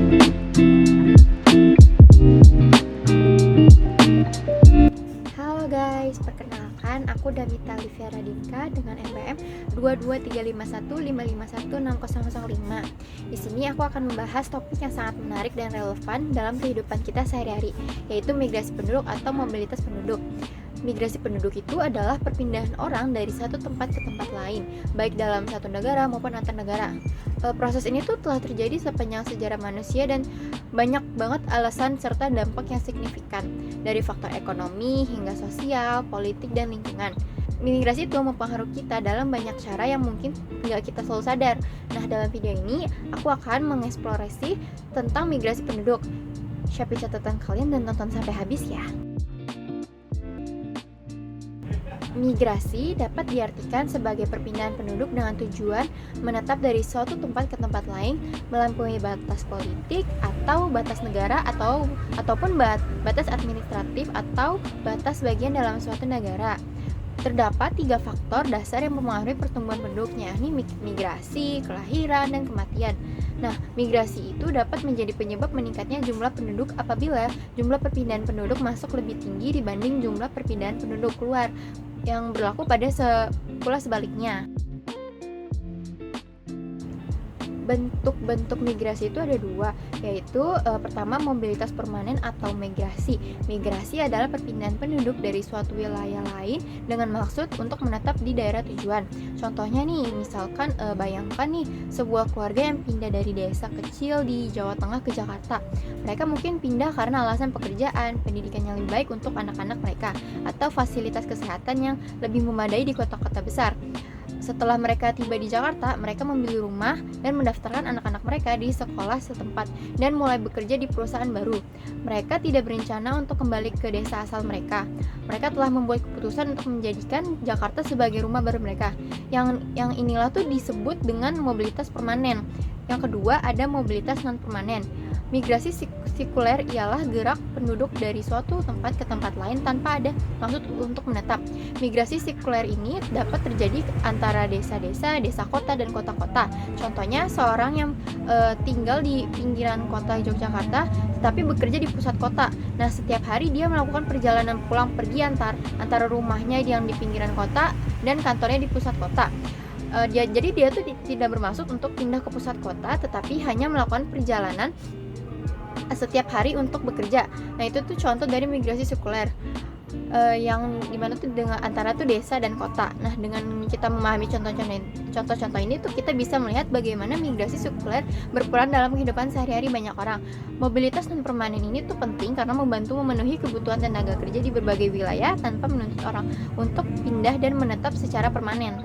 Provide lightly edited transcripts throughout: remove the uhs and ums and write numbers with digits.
Halo guys, perkenalkan aku Damita Livia Radinka dengan NPM 22351551605. Di sini aku akan membahas topik yang sangat menarik dan relevan dalam kehidupan kita sehari-hari, yaitu migrasi penduduk atau mobilitas penduduk. Migrasi penduduk itu adalah perpindahan orang dari satu tempat ke tempat lain, baik dalam satu negara maupun antar negara. Proses ini tuh telah terjadi sepanjang sejarah manusia dan banyak banget alasan serta dampak yang signifikan, dari faktor ekonomi hingga sosial, politik, dan lingkungan. Migrasi itu mempengaruhi kita dalam banyak cara yang mungkin nggak kita selalu sadar. Nah, dalam video ini aku akan mengeksplorasi tentang migrasi penduduk. Siapin catatan kalian dan tonton sampai habis ya. Migrasi dapat diartikan sebagai perpindahan penduduk dengan tujuan menetap dari suatu tempat ke tempat lain melampaui batas politik atau batas negara ataupun batas administratif atau batas bagian dalam suatu negara. Terdapat 3 faktor dasar yang mempengaruhi pertumbuhan penduduknya, yakni migrasi, kelahiran, dan kematian. Nah, migrasi itu dapat menjadi penyebab meningkatnya jumlah penduduk apabila jumlah perpindahan penduduk masuk lebih tinggi dibanding jumlah perpindahan penduduk keluar, yang berlaku pada pula sebaliknya. Bentuk-bentuk migrasi itu ada 2, yaitu pertama mobilitas permanen atau migrasi. Migrasi adalah perpindahan penduduk dari suatu wilayah lain dengan maksud untuk menetap di daerah tujuan. Contohnya nih, misalkan bayangkan nih sebuah keluarga yang pindah dari desa kecil di Jawa Tengah ke Jakarta. Mereka mungkin pindah karena alasan pekerjaan, pendidikan yang lebih baik untuk anak-anak mereka, atau fasilitas kesehatan yang lebih memadai di kota-kota besar. Setelah mereka tiba di Jakarta, mereka membeli rumah dan mendaftarkan anak-anak mereka di sekolah setempat dan mulai bekerja di perusahaan baru. Mereka tidak berencana untuk kembali ke desa asal mereka. Mereka telah membuat keputusan untuk menjadikan Jakarta sebagai rumah baru mereka. Yang inilah tuh disebut dengan mobilitas permanen. Yang kedua, ada mobilitas non-permanen. Migrasi sekuler ialah gerak penduduk dari suatu tempat ke tempat lain tanpa ada maksud untuk menetap. Migrasi sekuler ini dapat terjadi antara desa-desa, desa kota, dan kota-kota. Contohnya, seorang yang tinggal di pinggiran kota Yogyakarta tetapi bekerja di pusat kota. Nah, setiap hari dia melakukan perjalanan pulang pergi antara rumahnya yang di pinggiran kota dan kantornya di pusat kota. Jadi dia tuh tidak bermaksud untuk pindah ke pusat kota, tetapi hanya melakukan perjalanan setiap hari untuk bekerja. Nah, itu tuh contoh dari migrasi sekuler, yang dimana tuh dengan antara tuh desa dan kota. Nah, dengan kita memahami contoh-contoh ini tuh kita bisa melihat bagaimana migrasi sekuler berperan dalam kehidupan sehari-hari banyak orang. Mobilitas non permanen ini tuh penting karena membantu memenuhi kebutuhan tenaga kerja di berbagai wilayah tanpa menuntut orang untuk pindah dan menetap secara permanen.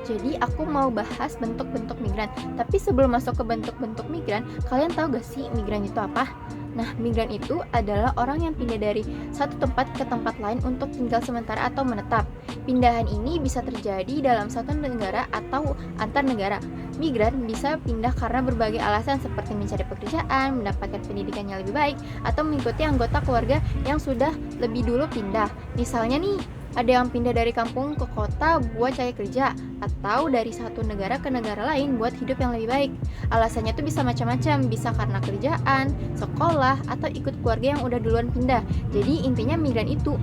Jadi aku mau bahas bentuk-bentuk migran. Tapi sebelum masuk ke bentuk-bentuk migran, kalian tahu gak sih migran itu apa? Nah, migran itu adalah orang yang pindah dari satu tempat ke tempat lain untuk tinggal sementara atau menetap. Pindahan ini bisa terjadi dalam satu negara atau antar negara. Migran bisa pindah karena berbagai alasan seperti mencari pekerjaan, mendapatkan pendidikan yang lebih baik, atau mengikuti anggota keluarga yang sudah lebih dulu pindah. Misalnya nih, ada yang pindah dari kampung ke kota buat cari kerja, atau dari satu negara ke negara lain buat hidup yang lebih baik. Alasannya tuh bisa macam-macam, bisa karena kerjaan, sekolah, atau ikut keluarga yang udah duluan pindah. Jadi intinya migran itu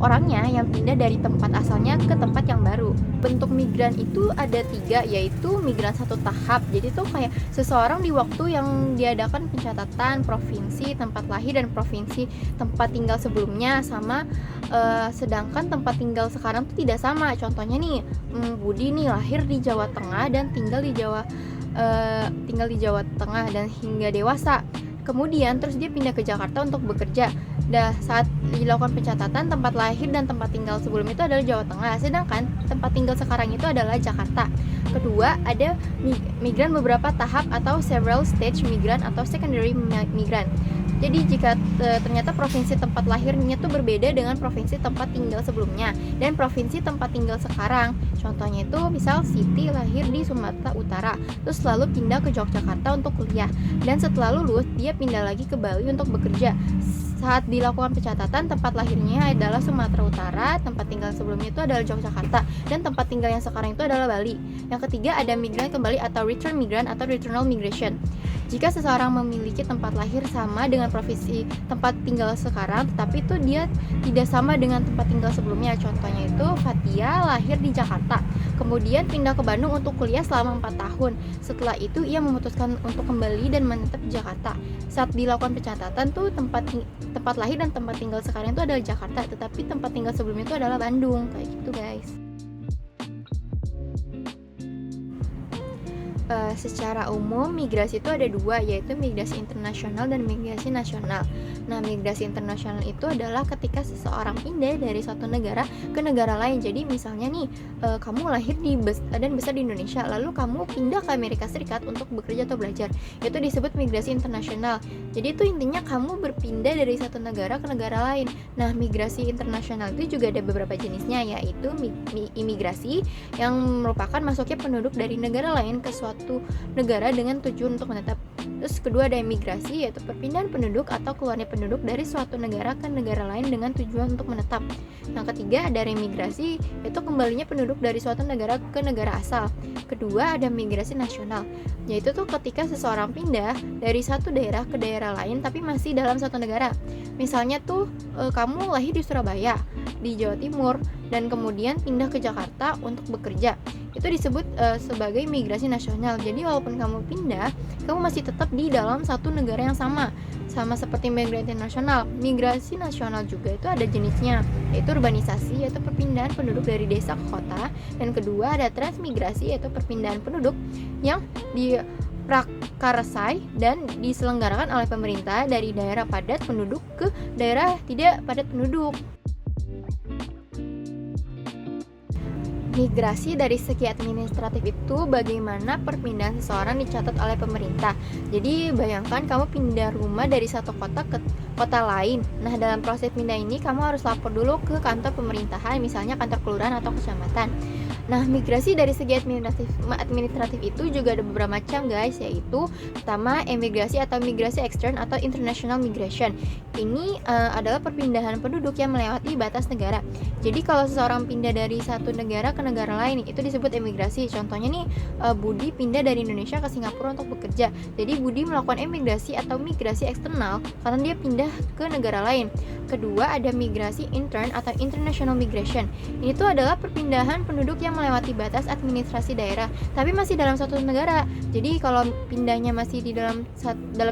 orangnya yang pindah dari tempat asalnya ke tempat yang baru. Bentuk migran itu ada 3, yaitu migran satu tahap. Jadi tuh kayak seseorang di waktu yang diadakan pencatatan provinsi tempat lahir dan provinsi tempat tinggal sebelumnya sama, sedangkan tempat tinggal sekarang tuh tidak sama. Contohnya nih, Budi nih lahir di Jawa Tengah dan tinggal di Jawa Tengah dan hingga dewasa. Kemudian terus dia pindah ke Jakarta untuk bekerja. Saat dilakukan pencatatan, tempat lahir dan tempat tinggal sebelum itu adalah Jawa Tengah, sedangkan tempat tinggal sekarang itu adalah Jakarta. Kedua, ada migran beberapa tahap atau several stage migran atau secondary migran. Jadi jika ternyata provinsi tempat lahirnya tuh berbeda dengan provinsi tempat tinggal sebelumnya dan provinsi tempat tinggal sekarang. Contohnya itu misal Siti lahir di Sumatera Utara, terus lalu pindah ke Yogyakarta untuk kuliah, dan setelah lulus dia pindah lagi ke Bali untuk bekerja. Saat dilakukan pencatatan, tempat lahirnya adalah Sumatera Utara, tempat tinggal sebelumnya itu adalah Yogyakarta, dan tempat tinggal yang sekarang itu adalah Bali. Yang ketiga ada migran kembali atau return migrant atau returnal migration. Jika seseorang memiliki tempat lahir sama dengan provinsi tempat tinggal sekarang, tetapi itu dia tidak sama dengan tempat tinggal sebelumnya. Contohnya itu Fatia lahir di Jakarta, kemudian pindah ke Bandung untuk kuliah selama 4 tahun. Setelah itu ia memutuskan untuk kembali dan menetap di Jakarta. Saat dilakukan pencatatan tuh tempat lahir dan tempat tinggal sekarang itu adalah Jakarta, tetapi tempat tinggal sebelumnya itu adalah Bandung. Kayak gitu, guys. Secara umum migrasi itu ada dua, yaitu migrasi internasional dan migrasi nasional. Nah, migrasi internasional itu adalah ketika seseorang pindah dari suatu negara ke negara lain. Jadi misalnya nih, kamu lahir dan besar di Indonesia, lalu kamu pindah ke Amerika Serikat untuk bekerja atau belajar. Itu disebut migrasi internasional. Jadi itu intinya kamu berpindah dari satu negara ke negara lain. Nah, migrasi internasional itu juga ada beberapa jenisnya, yaitu imigrasi yang merupakan masuknya penduduk dari negara lain ke suatu negara dengan tujuan untuk menetap. Terus kedua ada imigrasi, yaitu perpindahan penduduk atau keluarnya penduduk dari suatu negara ke negara lain dengan tujuan untuk menetap. Yang ketiga ada remigrasi, yaitu kembalinya penduduk dari suatu negara ke negara asal. Kedua ada migrasi nasional, yaitu tuh ketika seseorang pindah dari satu daerah ke daerah lain tapi masih dalam satu negara. Misalnya tuh kamu lahir di Surabaya, di Jawa Timur, dan kemudian pindah ke Jakarta untuk bekerja. Itu disebut sebagai migrasi nasional. Jadi walaupun kamu pindah, kamu masih tetap di dalam satu negara yang sama seperti migrasi nasional. Migrasi nasional juga itu ada jenisnya, yaitu urbanisasi, yaitu perpindahan penduduk dari desa ke kota. Dan kedua ada transmigrasi, yaitu perpindahan penduduk yang diprakarsai dan diselenggarakan oleh pemerintah dari daerah padat penduduk ke daerah tidak padat penduduk. Migrasi dari segi administratif itu bagaimana perpindahan seseorang dicatat oleh pemerintah. Jadi bayangkan kamu pindah rumah dari satu kota ke kota lain. Nah, dalam proses pindah ini kamu harus lapor dulu ke kantor pemerintahan, misalnya kantor kelurahan atau kecamatan. Nah, migrasi dari segi administratif itu juga ada beberapa macam, guys, yaitu pertama emigrasi atau migrasi ekstern atau international migration. Ini adalah perpindahan penduduk yang melewati batas negara. Jadi kalau seseorang pindah dari satu negara ke negara lain itu disebut emigrasi. Contohnya nih, Budi pindah dari Indonesia ke Singapura untuk bekerja. Jadi Budi melakukan emigrasi atau migrasi eksternal karena dia pindah ke negara lain. Kedua ada migrasi intern atau international migration. Ini tuh adalah perpindahan penduduk yang melewati batas administrasi daerah tapi masih dalam satu negara. Jadi kalau pindahnya masih di dalam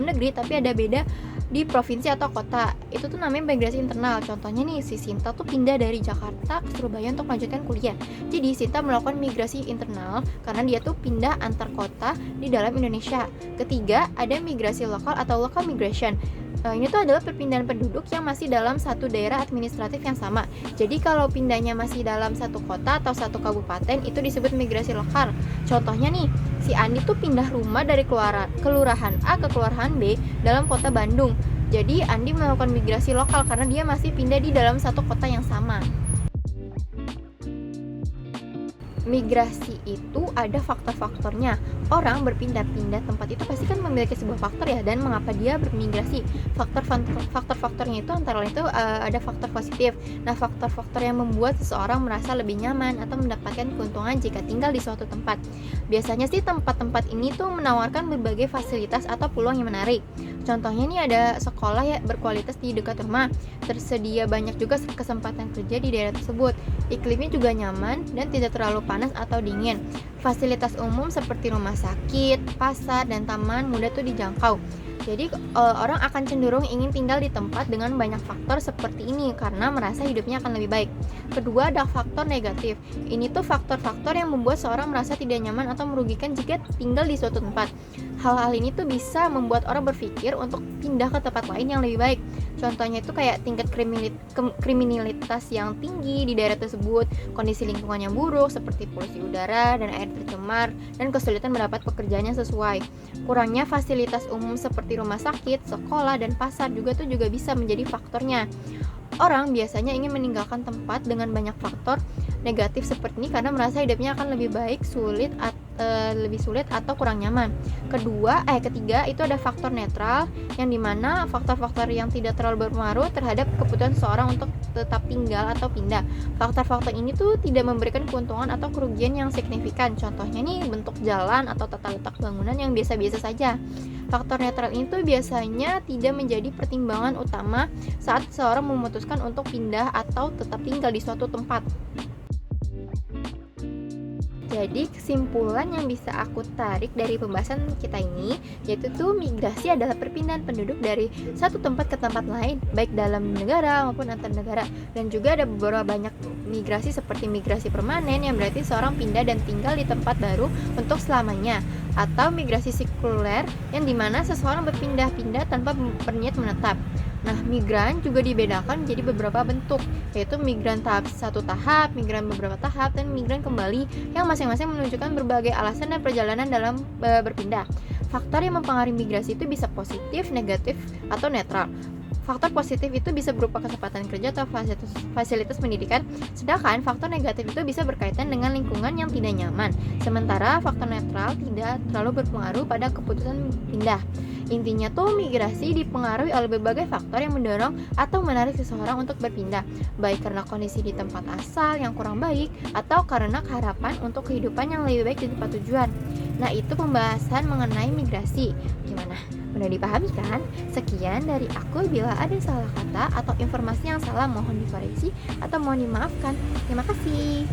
negeri tapi ada beda di provinsi atau kota, itu tuh namanya migrasi internal. Contohnya nih, si Sinta tuh pindah dari Jakarta ke Surabaya untuk melanjutkan kuliah. Jadi Sinta melakukan migrasi internal karena dia tuh pindah antar kota di dalam Indonesia. Ketiga ada migrasi lokal atau local migration. Ini tuh adalah perpindahan penduduk yang masih dalam satu daerah administratif yang sama. Jadi kalau pindahnya masih dalam satu kota atau satu kabupaten itu disebut migrasi lokal. Contohnya nih, si Andi tuh pindah rumah dari kelurahan A ke kelurahan B dalam kota Bandung. Jadi Andi melakukan migrasi lokal karena dia masih pindah di dalam satu kota yang sama. Migrasi itu ada faktor-faktornya. Orang berpindah-pindah tempat itu pasti kan memiliki sebuah faktor ya, dan mengapa dia bermigrasi. Faktor-faktornya itu antara lain itu ada faktor positif. Nah, faktor-faktor yang membuat seseorang merasa lebih nyaman atau mendapatkan keuntungan jika tinggal di suatu tempat. Biasanya sih tempat-tempat ini tuh menawarkan berbagai fasilitas atau peluang yang menarik. Contohnya nih ada sekolah ya berkualitas di dekat rumah, tersedia banyak juga kesempatan kerja di daerah tersebut. Iklimnya juga nyaman dan tidak terlalu panas atau dingin. Fasilitas umum seperti rumah sakit, pasar, dan taman mudah tuh dijangkau. Jadi orang akan cenderung ingin tinggal di tempat dengan banyak faktor seperti ini karena merasa hidupnya akan lebih baik. Kedua ada faktor negatif. Ini tuh faktor-faktor yang membuat seorang merasa tidak nyaman atau merugikan jika tinggal di suatu tempat. Hal-hal ini tuh bisa membuat orang berpikir untuk pindah ke tempat lain yang lebih baik. Contohnya itu kayak tingkat kriminalitas yang tinggi di daerah tersebut, kondisi lingkungan yang buruk seperti polusi udara dan air tercemar, dan kesulitan mendapat pekerjaan yang sesuai. Kurangnya fasilitas umum seperti rumah sakit, sekolah, dan pasar juga bisa menjadi faktornya. Orang biasanya ingin meninggalkan tempat dengan banyak faktor negatif seperti ini karena merasa hidupnya akan lebih baik, lebih sulit atau kurang nyaman. Ketiga itu ada faktor netral, yang dimana faktor-faktor yang tidak terlalu berpengaruh terhadap keputusan seseorang untuk tetap tinggal atau pindah. Faktor-faktor ini tuh tidak memberikan keuntungan atau kerugian yang signifikan. Contohnya nih, bentuk jalan atau tata letak bangunan yang biasa-biasa saja. Faktor netral ini tuh biasanya tidak menjadi pertimbangan utama saat seseorang memutuskan untuk pindah atau tetap tinggal di suatu tempat. Jadi kesimpulan yang bisa aku tarik dari pembahasan kita ini yaitu tuh migrasi adalah perpindahan penduduk dari satu tempat ke tempat lain, baik dalam negara maupun antar negara. Dan juga ada beberapa banyak migrasi seperti migrasi permanen yang berarti seorang pindah dan tinggal di tempat baru untuk selamanya, atau migrasi sekuler yang dimana seseorang berpindah-pindah tanpa berniat menetap. Nah, migran juga dibedakan menjadi beberapa bentuk, yaitu migran tahap satu tahap, migran beberapa tahap, dan migran kembali yang masing-masing menunjukkan berbagai alasan dan perjalanan dalam berpindah. Faktor yang mempengaruhi migrasi itu bisa positif, negatif, atau netral. Faktor positif itu bisa berupa kesempatan kerja atau fasilitas pendidikan, sedangkan faktor negatif itu bisa berkaitan dengan lingkungan yang tidak nyaman. Sementara faktor netral tidak terlalu berpengaruh pada keputusan pindah. Intinya tuh migrasi dipengaruhi oleh berbagai faktor yang mendorong atau menarik seseorang untuk berpindah, baik karena kondisi di tempat asal yang kurang baik atau karena keharapan untuk kehidupan yang lebih baik di tempat tujuan. Nah, itu pembahasan mengenai migrasi. Gimana? Mudah dipahami kan? Sekian dari aku. Bila ada salah kata atau informasi yang salah mohon dikoreksi atau mohon dimaafkan. Terima kasih.